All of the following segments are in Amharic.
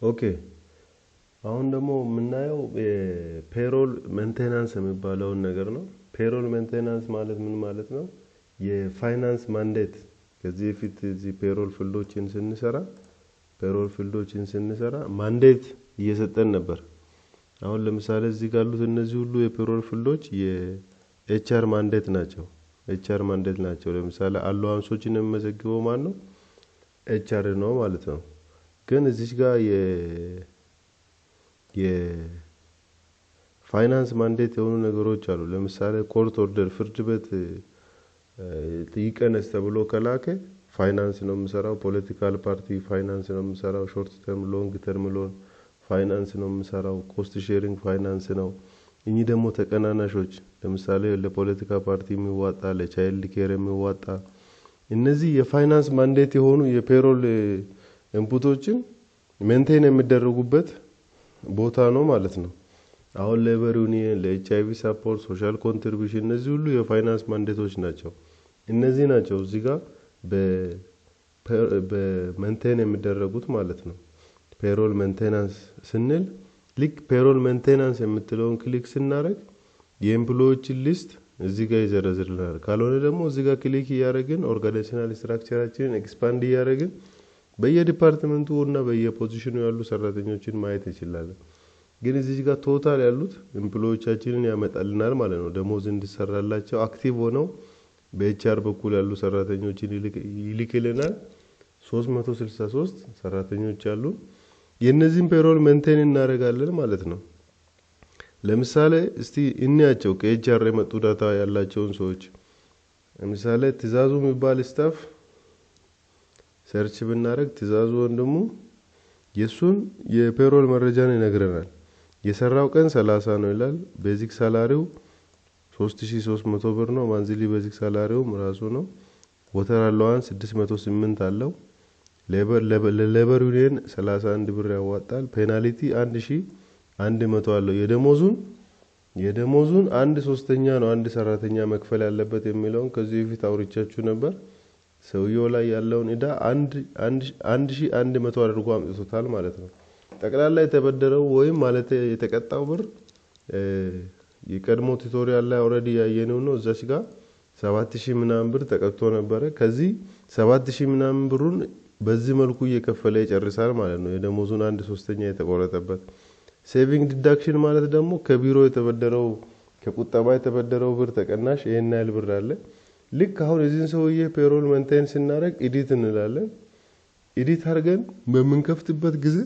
ኦኬ አሁን ደግሞ የምናየው ፔሮል ሜንቴናንስ የሚባለውን ነገር ነው። ፔሮል ሜንቴናንስ ማለት ምን ማለት ነው? የፋይናንስ ማንዴት ከዚህ በፊት እዚህ ፔሮል ፊልዶችን ስንሰራ ማንዴት እየሰጠን ነበር። አሁን ለምሳሌ እዚህ ጋሉት እነዚህ ሁሉ የፔሮል ፊልዶች የኤችአር ማንዴት ናቸው። ኤችአር ማንዴት ናቸው። ለምሳሌ አሎዋንሶችን የሚመዘግበው ማን ነው? ኤችአር ነው ማለት ነው። ግን እዚህ ጋር የፋይናንስ ማንዴት የሆኑ ነገሮች አሉ። ለምሳሌ ኮርት ኦርደር ፍርድ ቤት ይቀነስ ተብሎ ከላከ ፋይናንስ ነው የምሰራው። ፖለቲካል ፓርቲ ፋይናንስ ነው የምሰራው። ሾርት ተርም ሎንግ ተርም ሎን ፋይናንስ ነው የምሰራው። ኮስት ሼሪንግ ፋይናንስ ነው። እኚህ ደግሞ ተቀናናሾች ለምሳሌ ለፖለቲካ ፓርቲ የሚዋጣ ለቻይልድ ኬር የሚዋጣ እነዚህ የፋይናንስ ማንዴት የሆኑ የፔሮል ኢንፑቶችን ሜንቴን የሚደረጉበት ቦታ ነው ማለት ነው። አሁን ሌበር ዩኒየን ለኤችአይቪ ሰፖርት ሶሻል ኮንትሪቢዩሽን እነዚህ ሁሉ የፋይናንስ ማንዴቶች ናቸው። እነዚህ ናቸው እዚህ ጋር በሜንቴን የሚደረጉት ማለት ነው። ፔሮል ሜንቴናንስ ስንል ልክ ፔሮል ሜንቴናንስ የምትለውን ክሊክ ስናደርግ የኤምፕሎይዎችን ሊስት እዚህ ጋር ይዘረዝርልናል። ካልሆነ ደግሞ እዚህ ጋር ክሊክ እያደረግን ኦርጋናይዜሽናል ስትራክቸራችንን ኤክስፓንድ እያደረግን በየዲፓርትመንቱ እና በየፖዚሽኑ ያሉ ሰራተኞችን ማየት እንችላለን። ግን እዚህ ጋር ቶታል ያሉት ኤምፕሎይዎቻችንን ያመጣልናል ማለት ነው። ደሞዝ እንዲሰራላቸው አክቲቭ ሆነው በኤችአር በኩል ያሉ ሰራተኞችን ይልክልናል። 363 ሰራተኞች አሉ። የነዚህን ፔሮል ሜንቴን እናደርጋለን ማለት ነው። ለምሳሌ እስቲ እንያቸው ከኤችአር የመጡ ዳታ ያላቸውን ሰዎች። ለምሳሌ ትዛዙ የሚባል ስታፍ ሰርች ብናደርግ ትዛዙ ወንድሙ የሱን የፔሮል መረጃን ይነግረናል። የሰራው ቀን 30 ነው ይላል። ቤዚክ ሳላሪው 3300 ብር ነው። ማንዝሊ ቤዚክ ሳላሪው ራሱ ነው። ወተር አላዋንስ 608 አለው። ሌበር ዩኒየን 31 ብር ያዋጣል። ፔናልቲ 1100 አለው። የደሞዙን 1/3 ነው አንድ ሰራተኛ መክፈል ያለበት የሚለውን ከዚህ በፊት አውርቻችሁ ነበር። ሰውየው ላይ ያለውን እዳ 1100 አድርጎ አምጥቶታል ማለት ነው። ጠቅላላ የተበደረው ወይም ማለት የተቀጣው ብር የቀድሞ ቱቶሪያል ላይ ኦሬዲ ያየነው ነው። እዛች ጋር 7000 ምናምን ብር ተቀጥቶ ነበር። ከዚህ 7000 ምናምን ብሩን በዚህ መልኩ እየከፈለ ይጨርሳል ማለት ነው። የደሞዙን 1/3 የተቆረጠበት። ሴቪንግ ዲዳክሽን ማለት ደግሞ ከቢሮ የተበደረው ከቁጠባ የተበደረው ብር ተቀናሽ ይሄን ያህል ብር አለ። ልክ አሁን እዚህን ሰውዬ ፔሮል ሜንቴን ስናደርግ ኤዲት እንላለን። ኤዲት አድርገን በምንከፍትበት ጊዜ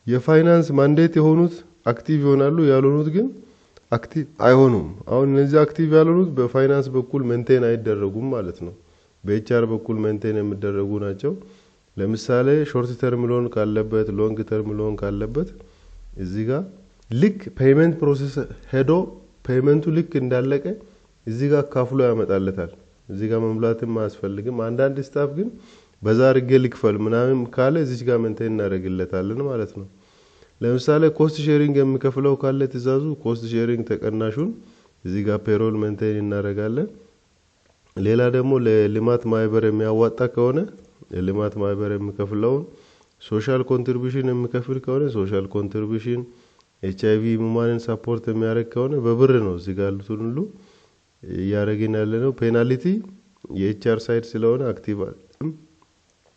የፋይናንስ ማንዴት የሆኑት አክቲቭ ይሆናሉ፣ ያልሆኑት ግን አክቲቭ አይሆኑም። አሁን እነዚህ አክቲቭ ያልሆኑት በፋይናንስ በኩል ሜንቴን አይደረጉም ማለት ነው። በኤችአር በኩል ሜንቴን የሚደረጉ ናቸው። ለምሳሌ ሾርት ተርም ሎን ካለበት ሎንግ ተርም ሎን ካለበት እዚህ ጋር ልክ ፔመንት ፕሮሰስ ሄዶ ፔመንቱ ልክ እንዳለቀ እዚህ ጋር ካፍሎ ያመጣለታል። እዚህ ጋር መሙላትም አያስፈልግም። አንዳንድ ስታፍ ግን በዛ አድርጌ ልክፈል ምናምን ካለ እዚህ ጋር ሜንቴን እናደርግለታለን ማለት ነው። ለምሳሌ ኮስት ሼሪንግ የሚከፍለው ካለ ትዛዙ ኮስት ሼሪንግ ተቀናሹን እዚህ ጋር ፔሮል ሜንቴን እናደርጋለን። ሌላ ደግሞ ለልማት ማህበር የሚያዋጣ ከሆነ ለልማት ማህበር የሚከፍለውን ሶሻል ኮንትሪቢዩሽን የሚከፍል ከሆነ ሶሻል ኮንትሪቢዩሽን ኤችአይቪ ሙማንን ሰፖርት የሚያደርግ ከሆነ በብር ነው እዚህ ጋር ያሉትን ሁሉ ያረጋግን ያለነው። ፔናልቲ የኤችአር ሳይድ ስለሆነ አክቲቭ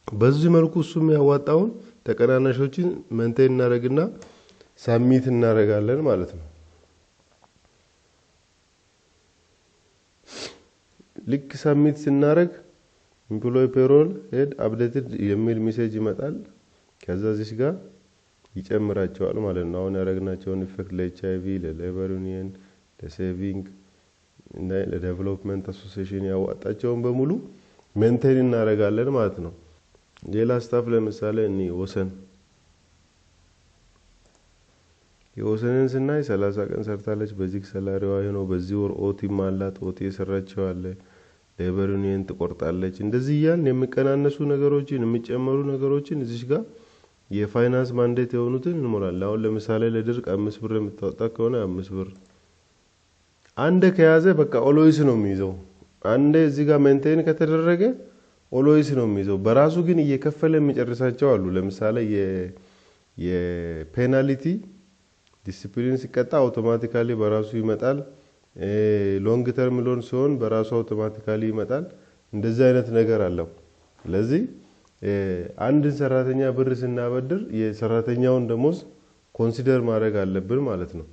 በዚህ መልኩ እሱም ያዋጣውን ተቀናናሾችን ሜንቴን እናደርግና ሳሚት እናደርጋለን ማለት ነው። ልክ ሳሚት ስናደርግ ኤምፕሎይ ፔሮል ሄድ አፕዴትድ የሚል ሜሴጅ ይመጣል። ከዛ እዚህ ጋር ይጨምራቸዋል ማለት ነው። አሁን ያረጋግናቸውን ኢፌክት ለኤችአይቪ ለሌበር ዩኒየን ለሴቪንግ እና ለዴቨሎፕመንት አሶሲዬሽን ያዋጣቸውን በሙሉ ሜንቴን እናደርጋለን ማለት ነው። ሌላ ስታፍ ለምሳሌ የወሰንን ስናይ 30 ቀን ሰርታለች። ቤዚክ ሳላሪዋ ነው። በዚህ ወር ኦቲ ማላት ኦቲ የሰራቸው አለ። ሌበር ዩኒየን ትቆርጣለች። እንደዚህ ያን የሚቀናነሱ ነገሮችን የሚጨመሩ ነገሮችን እዚህ ጋር የፋይናንስ ማንዴት የሆኑትን እንሞላለን። አሁን ለምሳሌ ለድርቅ 5 ብር የምታወጣ ከሆነ 5 ብር አንደ ከያዘ በቃ ኦልዌይስ ነው የሚይዘው። አንደ እዚህ ጋር ሜንቴን ከተደረገ ኦልዌይስ ነው የሚይዘው። በራሱ ግን እየከፈለ የሚጨርሳቸው አሉ። ለምሳሌ የፔናልቲ ዲሲፕሊን ሲቀጣ አውቶማቲካሊ በራሱ ይመጣል። ሎንግ ተርም ሎን ሲሆን በራሱ አውቶማቲካሊ ይመጣል። እንደዚህ አይነት ነገር አለው። ስለዚህ አንድን ሰራተኛ ብር ስናበድር የሰራተኛውን ደሞዝ ኮንሲደር ማድረግ አለብን ማለት ነው።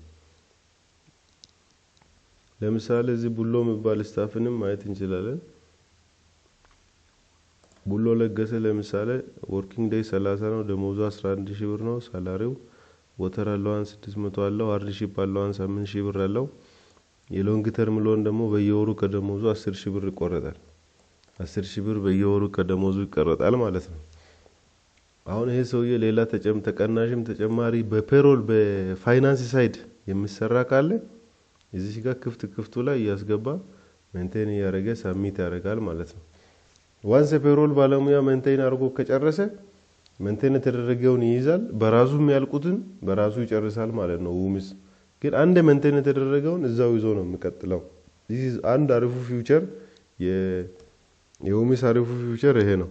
ለምሳሌ እዚህ ቡሎ የሚባል ስታፍንም ማየት እንችላለን። ቡሎ ለገሰ ለምሳሌ ወርኪንግ ዴይ 30 ነው፣ ደሞዙ 11000 ብር ነው። ሳላሪው ወተር አላዋንስ 600 አለው፣ ሃርድሺፕ አላዋንስ 8000 ብር አለው። የሎንግ ተርም ሎን ደግሞ በየወሩ ከደሞዙ 10000 ብር ይቆረጣል። 10000 ብር በየወሩ ከደሞዙ ይቆረጣል ማለት ነው። አሁን ይሄ ሰውዬ ሌላ ተቀናሽም ተጨማሪ በፔሮል በፋይናንስ ሳይድ የሚሰራ ካለ እዚህ ጋር ክፍቱ ላይ ያስገባ ሜንቴን ያደረገ ሳሚት ያደርጋል ማለት ነው። ዋንስ ፔሮል ባለሙያ ሜንቴን አድርጎ ከጨረሰ ሜንቴን የተደረገውን ይይዛል፣ በራሱ የሚያልቁትን በራሱ ይጨርሳል ማለት ነው። ውምስ ግን አንድ ሜንቴን የተደረገውን እዛው ይዞ ነው የሚቀጥለው። this is አንድ አሪፉ ፊውቸር የውምስ አሪፉ ፊውቸር ይሄ ነው።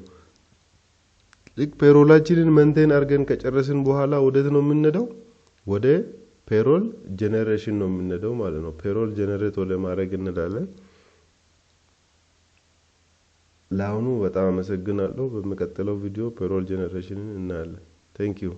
ልክ ፔሮላችንን ሜንቴን አድርገን ከጨረስን በኋላ ወዴት ነው የምንሄደው? ወደ ፔሮል ጄነሬሽን ነው የምንሄደው ማለት ነው። ፔሮል ጄነሬት ወደ ማድረግ እንላለን። ለአሁኑ በጣም አመሰግናለሁ። በሚቀጥለው ቪዲዮ ፔሮል ጄነሬሽንን እናያለን። ቴንክ ዩ